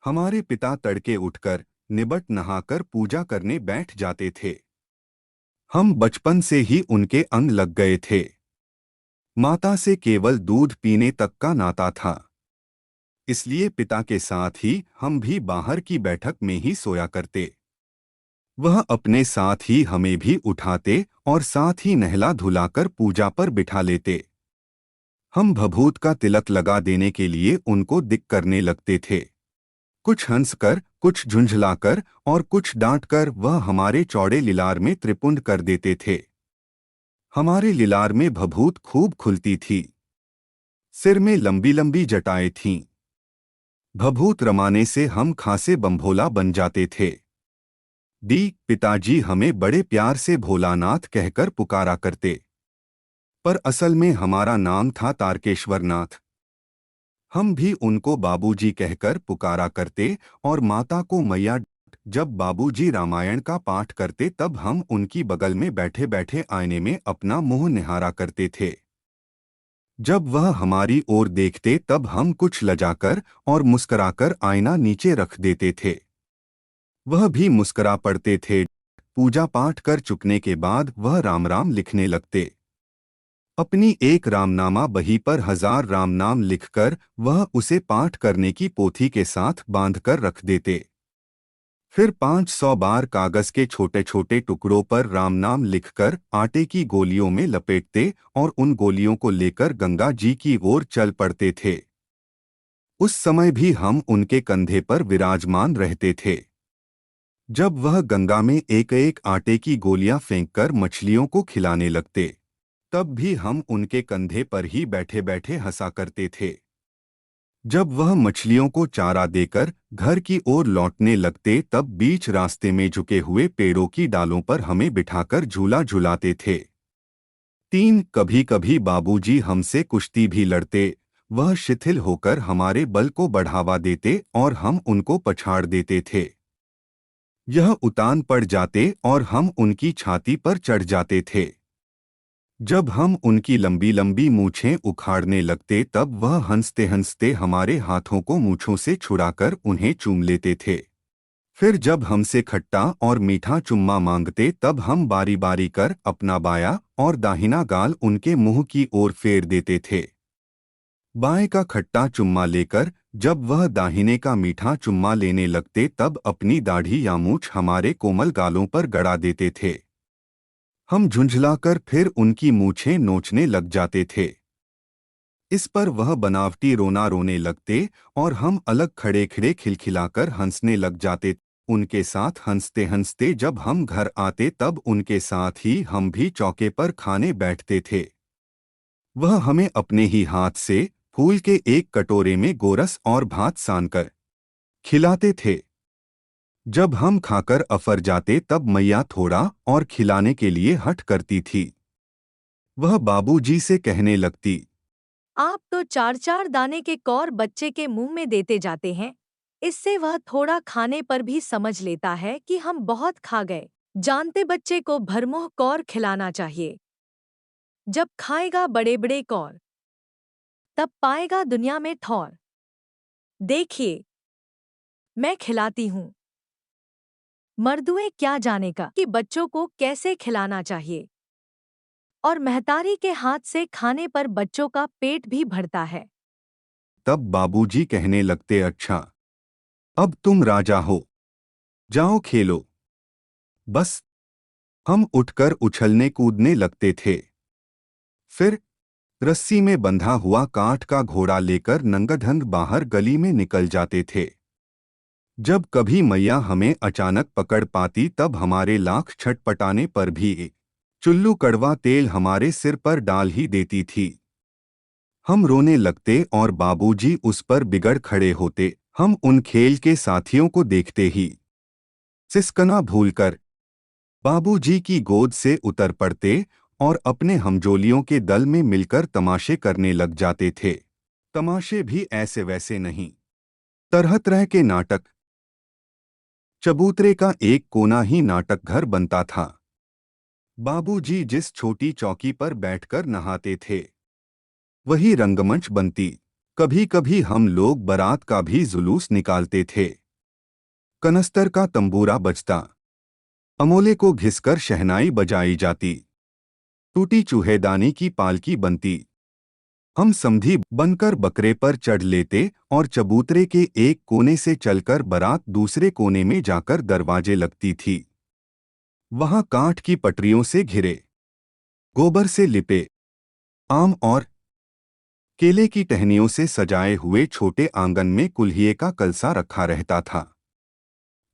हमारे पिता तड़के उठकर निबट नहाकर पूजा करने बैठ जाते थे। हम बचपन से ही उनके अंग लग गए थे। माता से केवल दूध पीने तक का नाता था, इसलिए पिता के साथ ही हम भी बाहर की बैठक में ही सोया करते। वह अपने साथ ही हमें भी उठाते और साथ ही नहला धुलाकर पूजा पर बिठा लेते। हम भभूत का तिलक लगा देने के लिए उनको दिक करने लगते थे। कुछ हंसकर, कुछ झुंझलाकर और कुछ डांटकर वह हमारे चौड़े लिलार में त्रिपुंड कर देते थे। हमारे लिलार में भभूत खूब खुलती थी। सिर में लंबी लंबी जटाएं थीं। भभूत रमाने से हम खासे बम्भोला बन जाते थे। पिताजी हमें बड़े प्यार से भोलानाथ कहकर पुकारा करते, पर असल में हमारा नाम था तारकेश्वर नाथ। हम भी उनको बाबूजी कहकर पुकारा करते और माता को मैया। जब बाबूजी रामायण का पाठ करते तब हम उनकी बगल में बैठे बैठे आईने में अपना मुंह निहारा करते थे। जब वह हमारी ओर देखते तब हम कुछ लजाकर और मुस्कराकर आईना नीचे रख देते थे। वह भी मुस्करा पड़ते थे। पूजा पाठ कर चुकने के बाद वह राम राम लिखने लगते। अपनी एक रामनामा बही पर 1000 राम नाम लिखकर वह उसे पाठ करने की पोथी के साथ बांधकर रख देते। फिर 500 बार कागज के छोटे छोटे टुकड़ों पर राम नाम लिखकर आटे की गोलियों में लपेटते और उन गोलियों को लेकर गंगा जी की ओर चल पड़ते थे। उस समय भी हम उनके कंधे पर विराजमान रहते थे। जब वह गंगा में एक एक आटे की गोलियां फेंककर मछलियों को खिलाने लगते, तब भी हम उनके कंधे पर ही बैठे बैठे हंसा करते थे। जब वह मछलियों को चारा देकर घर की ओर लौटने लगते तब बीच रास्ते में झुके हुए पेड़ों की डालों पर हमें बिठाकर झूला झुलाते थे। कभी कभी बाबूजी हमसे कुश्ती भी लड़ते। वह शिथिल होकर हमारे बल को बढ़ावा देते और हम उनको पछाड़ देते थे। यह उतान पड़ जाते और हम उनकी छाती पर चढ़ जाते थे। जब हम उनकी लंबी लंबी मूछें उखाड़ने लगते तब वह हंसते हंसते हमारे हाथों को मूछों से छुड़ाकर उन्हें चूम लेते थे। फिर जब हमसे खट्टा और मीठा चुम्मा मांगते तब हम बारी बारी कर अपना बाया और दाहिना गाल उनके मुंह की ओर फेर देते थे। बाएं का खट्टा चुम्मा लेकर जब वह दाहिने का मीठा चुम्मा लेने लगते तब अपनी दाढ़ी या मूछ हमारे कोमल गालों पर गड़ा देते थे। हम झुंझलाकर फिर उनकी मूछें नोचने लग जाते थे। इस पर वह बनावटी रोना रोने लगते और हम अलग खड़े खड़े खिलखिलाकर हंसने लग जाते। उनके साथ हंसते हंसते जब हम घर आते तब उनके साथ ही हम भी चौके पर खाने बैठते थे। वह हमें अपने ही हाथ से फूल के एक कटोरे में गोरस और भात सानकर खिलाते थे। जब हम खाकर अफर जाते तब मैया थोड़ा और खिलाने के लिए हठ करती थी। वह बाबूजी से कहने लगती, आप तो 4-4 दाने के कौर बच्चे के मुंह में देते जाते हैं। इससे वह थोड़ा खाने पर भी समझ लेता है कि हम बहुत खा गए। जानते बच्चे को भरमुंह कौर खिलाना चाहिए। जब खाएगा बड़े बड़े कौर, तब पाएगा दुनिया में ठौर। देखिए, मैं खिलाती हूँ। मर्दुए क्या जाने का कि बच्चों को कैसे खिलाना चाहिए। और महतारी के हाथ से खाने पर बच्चों का पेट भी भरता है। तब बाबूजी कहने लगते, अच्छा, अब तुम राजा हो, जाओ खेलो। बस हम उठकर उछलने कूदने लगते थे। फिर रस्सी में बंधा हुआ काठ का घोड़ा लेकर नंगधंग बाहर गली में निकल जाते थे। जब कभी मैया हमें अचानक पकड़ पाती तब हमारे लाख छटपटाने पर भी एक चुल्लू कड़वा तेल हमारे सिर पर डाल ही देती थी। हम रोने लगते और बाबूजी उस पर बिगड़ खड़े होते। हम उन खेल के साथियों को देखते ही सिसकना भूलकर बाबूजी की गोद से उतर पड़ते और अपने हमजोलियों के दल में मिलकर तमाशे करने लग जाते थे। तमाशे भी ऐसे वैसे नहीं, तरह तरह के नाटक। चबूतरे का एक कोना ही नाटक घर बनता था। बाबूजी जिस छोटी चौकी पर बैठकर नहाते थे, वही रंगमंच बनती। कभी कभी हम लोग बारात का भी जुलूस निकालते थे। कनस्तर का तंबूरा बजता, अमोले को घिसकर शहनाई बजाई जाती, टूटी चूहेदानी की पालकी बनती। हम समधी बनकर बकरे पर चढ़ लेते और चबूतरे के एक कोने से चलकर बारात दूसरे कोने में जाकर दरवाजे लगती थी। वहां काठ की पटरियों से घिरे, गोबर से लिपे, आम और केले की टहनियों से सजाए हुए छोटे आंगन में कुल्हिए का कलसा रखा रहता था।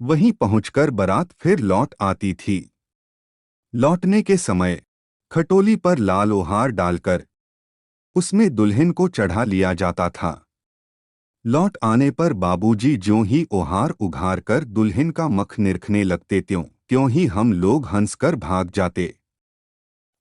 वहीं पहुंचकर बारात फिर लौट आती थी। लौटने के समय खटोली पर लाल ओहार डालकर उसमें दुल्हन को चढ़ा लिया जाता था। लौट आने पर बाबूजी ज्यों ही ओहार उघार कर दुल्हन का मख निरखने लगते त्यों ही हम लोग हंसकर भाग जाते।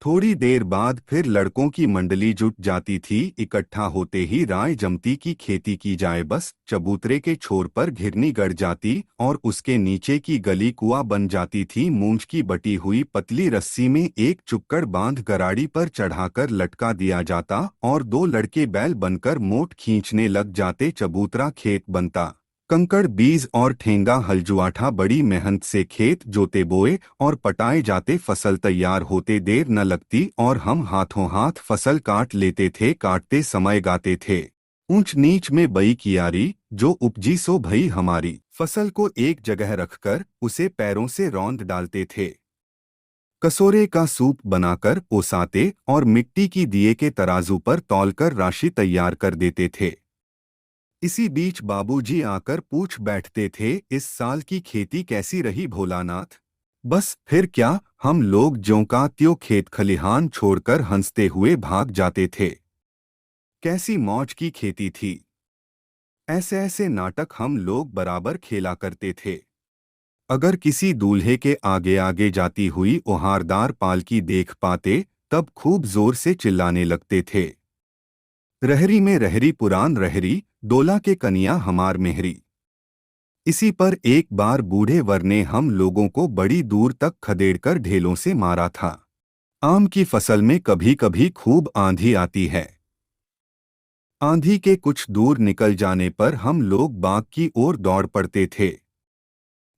थोड़ी देर बाद फिर लड़कों की मंडली जुट जाती थी। इकट्ठा होते ही राय जमती की खेती की जाए, बस चबूतरे के छोर पर घिरनी गड़ जाती और उसके नीचे की गली कुआं बन जाती थी। मूंछ की बटी हुई पतली रस्सी में एक चुक्कड़ बांध गराड़ी पर चढ़ाकर लटका दिया जाता और दो लड़के बैल बनकर मोट खींचने लग जाते। चबूतरा खेत बनता। कंकड़ बीज और ठेंगा हलजुआठा बड़ी मेहनत से खेत जोते बोए और पटाए जाते। फसल तैयार होते देर न लगती और हम हाथों हाथ फसल काट लेते थे। काटते समय गाते थे, ऊंच नीच में बई कियारी, जो उपजी सो भई हमारी। फसल को एक जगह रखकर उसे पैरों से रौंद डालते थे। कसोरे का सूप बनाकर ओसाते और मिट्टी की दिए के तराजू पर तौलकर राशि तैयार कर देते थे। इसी बीच बाबूजी आकर पूछ बैठते थे, इस साल की खेती कैसी रही भोलानाथ? बस फिर क्या, हम लोग ज्यों का त्यों खेत खलिहान छोड़कर हंसते हुए भाग जाते थे। कैसी मौज की खेती थी। ऐसे ऐसे नाटक हम लोग बराबर खेला करते थे। अगर किसी दूल्हे के आगे आगे जाती हुई ओहारदार पालकी देख पाते तब खूब जोर से चिल्लाने लगते थे, रहरी में रहरी पुरान रहरी, डोला के कनिया हमार मेहरी। इसी पर एक बार बूढ़े वर ने हम लोगों को बड़ी दूर तक खदेड़कर ढेलों से मारा था। आम की फसल में कभी कभी खूब आंधी आती है। आंधी के कुछ दूर निकल जाने पर हम लोग बाग की ओर दौड़ पड़ते थे।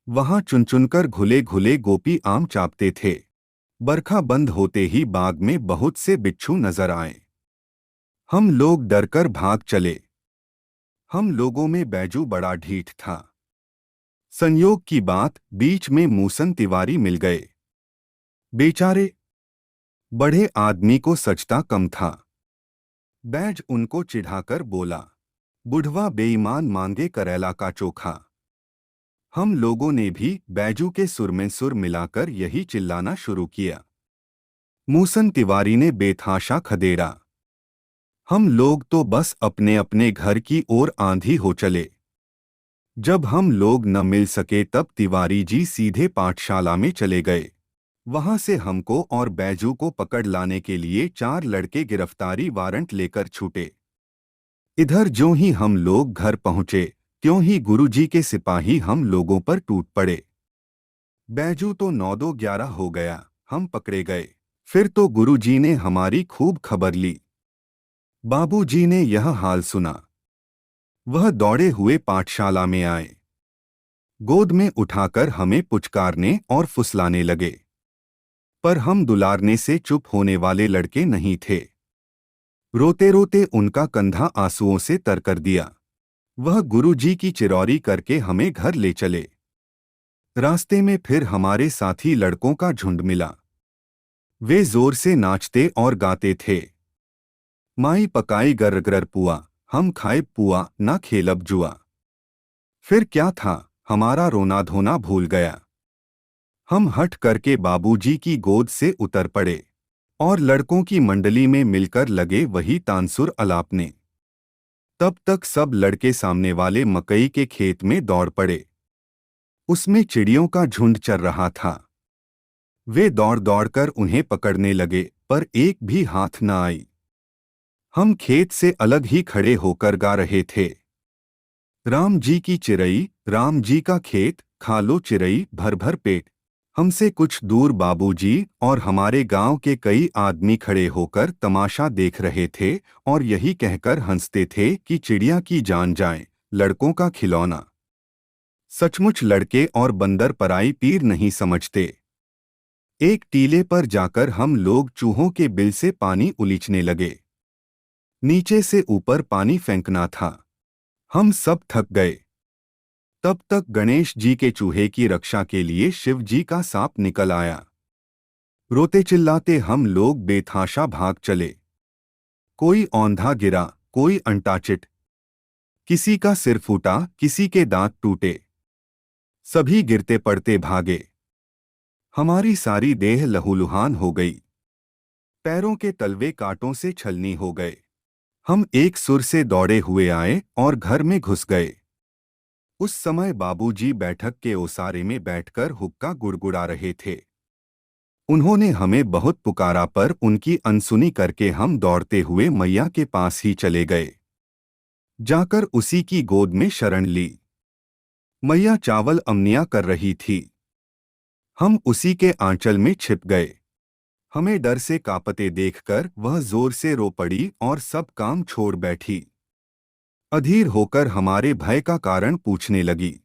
वहां चुन-चुनकर घुले घुले गोपी आम चापते थे। बरखा बंद होते ही बाग में बहुत से बिच्छू नजर आए। हम लोग डरकर भाग चले। हम लोगों में बैजू बड़ा ढीठ था। संयोग की बात, बीच में मूसन तिवारी मिल गए। बेचारे बड़े आदमी को सचता कम था। बैज उनको चिढ़ाकर बोला, बुढ़वा बेईमान मांगे करेला का चोखा। हम लोगों ने भी बैजू के सुर में सुर मिलाकर यही चिल्लाना शुरू किया। मूसन तिवारी ने बेतहाशा खदेड़ा। हम लोग तो बस अपने अपने घर की ओर आंधी हो चले। जब हम लोग न मिल सके तब तिवारी जी सीधे पाठशाला में चले गए। वहां से हमको और बैजू को पकड़ लाने के लिए 4 लड़के गिरफ्तारी वारंट लेकर छूटे। इधर ज्यों ही हम लोग घर पहुंचे त्यों ही गुरुजी के सिपाही हम लोगों पर टूट पड़े। बैजू तो 9-11 हो गया, हम पकड़े गए। फिर तो गुरुजी ने हमारी खूब खबर ली। बाबूजी ने यह हाल सुना। वह दौड़े हुए पाठशाला में आए। गोद में उठाकर हमें पुचकारने और फुसलाने लगे। पर हम दुलारने से चुप होने वाले लड़के नहीं थे। रोते रोते उनका कंधा आंसुओं से तर कर दिया। वह गुरुजी की चिरौरी करके हमें घर ले चले। रास्ते में फिर हमारे साथी लड़कों का झुंड मिला। वे जोर से नाचते और गाते थे, माई पकाई गरगर पुआ, हम खाए पुआ ना खेलब जुआ। फिर क्या था, हमारा रोना धोना भूल गया। हम हट करके बाबूजी की गोद से उतर पड़े और लड़कों की मंडली में मिलकर लगे वही तानसुर अलापने। तब तक सब लड़के सामने वाले मकई के खेत में दौड़ पड़े। उसमें चिड़ियों का झुंड चर रहा था। वे दौड़ दौड़कर उन्हें पकड़ने लगे पर एक भी हाथ न आई। हम खेत से अलग ही खड़े होकर गा रहे थे, राम जी की चिरई, राम जी का खेत, खा लो चिरई भर भर पेट। हमसे कुछ दूर बाबूजी और हमारे गांव के कई आदमी खड़े होकर तमाशा देख रहे थे और यही कहकर हंसते थे कि चिड़िया की जान जाए, लड़कों का खिलौना। सचमुच लड़के और बंदर पराई पीर नहीं समझते। एक टीले पर जाकर हम लोग चूहों के बिल से पानी उलीचने लगे। नीचे से ऊपर पानी फेंकना था। हम सब थक गए। तब तक गणेश जी के चूहे की रक्षा के लिए शिव जी का सांप निकल आया। रोते चिल्लाते हम लोग बेतहाशा भाग चले। कोई औंधा गिरा, कोई अंटाचिट, किसी का सिर फूटा, किसी के दांत टूटे। सभी गिरते पड़ते भागे। हमारी सारी देह लहूलुहान हो गई। पैरों के तलवे कांटों से छलनी हो गए। हम एक सुर से दौड़े हुए आए और घर में घुस गए। उस समय बाबूजी बैठक के ओसारे में बैठकर हुक्का गुड़गुड़ा रहे थे। उन्होंने हमें बहुत पुकारा पर उनकी अनसुनी करके हम दौड़ते हुए मैया के पास ही चले गए। जाकर उसी की गोद में शरण ली। मैया चावल अमनिया कर रही थी। हम उसी के आंचल में छिप गए। हमें डर से कांपते देखकर वह जोर से रो पड़ी और सब काम छोड़ बैठी। अधीर होकर हमारे भय का कारण पूछने लगी।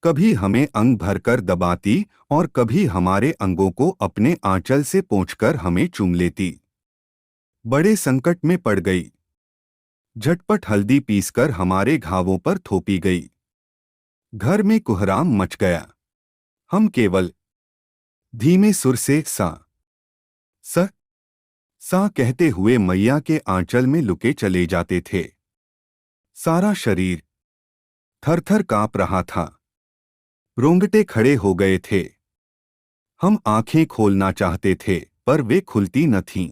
कभी हमें अंग भरकर दबाती और कभी हमारे अंगों को अपने आंचल से पोंछकर हमें चूम लेती। बड़े संकट में पड़ गई। झटपट हल्दी पीसकर हमारे घावों पर थोपी गई। घर में कुहराम मच गया। हम केवल धीमे सुर से स सा कहते हुए मैया के आंचल में लुके चले जाते थे। सारा शरीर थर-थर कांप रहा था। रोंगटे खड़े हो गए थे। हम आंखें खोलना चाहते थे पर वे खुलती न थीं।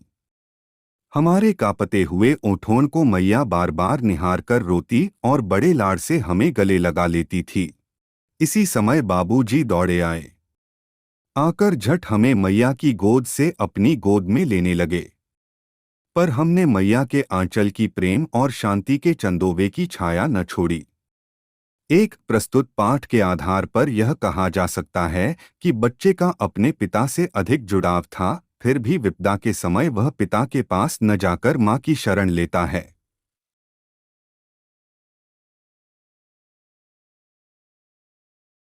हमारे कांपते हुए ओठों को मैया बार बार निहार कर रोती और बड़े लाड से हमें गले लगा लेती थी। इसी समय बाबूजी दौड़े आए। आकर झट हमें मैया की गोद से अपनी गोद में लेने लगे। पर हमने मैया के आंचल की प्रेम और शांति के चंदोवे की छाया न छोड़ी। एक प्रस्तुत पाठ के आधार पर यह कहा जा सकता है कि बच्चे का अपने पिता से अधिक जुड़ाव था, फिर भी विपदा के समय वह पिता के पास न जाकर मां की शरण लेता है।